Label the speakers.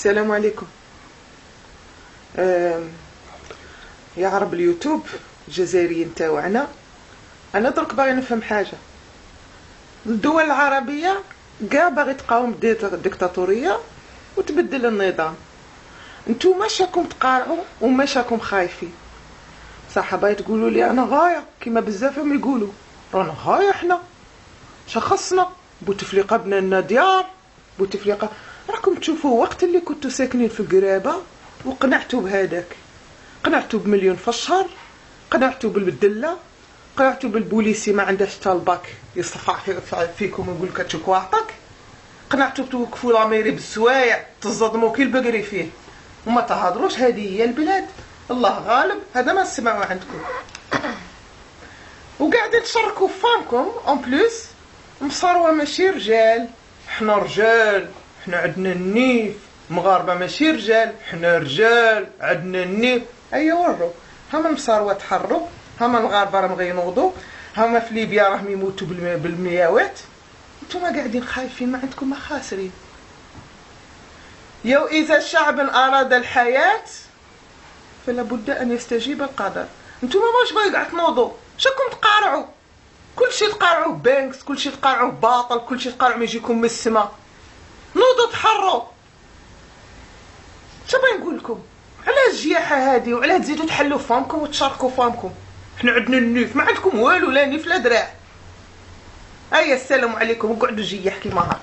Speaker 1: السلام عليكم. يا عرب اليوتيوب الجزائريين تاوعنا، انا درك باغي نفهم حاجه. الدول العربيه كاع باغي تقاوم الديكتاتوريه وتبدل النظام، نتوما شاكم تقارعوا وما شاكم خايفين. صح باغي تقولوا لي انا غايه كيما بزاف ما يقولوا، رانا غايه حنا شخصنا بوتفليقه بنالنا ديار بوتفليقه. راكم تشوفوا وقت اللي كنتوا ساكنين في القرابه وقنعتوا بهذاك، قنعتوا بمليون في الشهر، قنعتوا بالدله، قنعتوا بالبوليسي ما عندهاش حتى الباك يصفع فيكم ويقول لك هاتشوك واعطك، قنعتوا توقفوا لاميري بالسوايع تصدموا كي البقري فيه وما تهضروش. هذه هي البلاد، الله غالب. هذا ما نسمعوا عندكم، وقاعدين تشركوا فامكم اون بلوس مصاروه ماشي رجال. حنا رجال، حنا عندنا النيف. مغاربه ماشي رجال، حنا رجال عندنا النيف. ايوا وروا، هما المصاروه تحروا، هما الغاربه راهم غينوضوا، هما في ليبيا راهم يموتوا بالمياوات. نتوما قاعدين خايفين، ما عندكم ما خاسرين. يو اذا شعب اراد الحياه فلا بد ان يستجيب القدر. نتوما واش باغي قاعد تنوضوا؟ شكون تقارعوا؟ كلشي تقارعوا بانكس، كلشي تقارعوا باطل، كلشي تقارعوا ما يجيكم من السما. نوضوا تحروا. شنو نقول لكم؟ على الجياحه هذه وعلى تزيدوا تحلوا فامكم وتشاركوا فامكم. حنا عندنا النيف، ما عندكم والو، لا نيف لا دراع. السلام عليكم، وقعدوا جياح كيما هاك.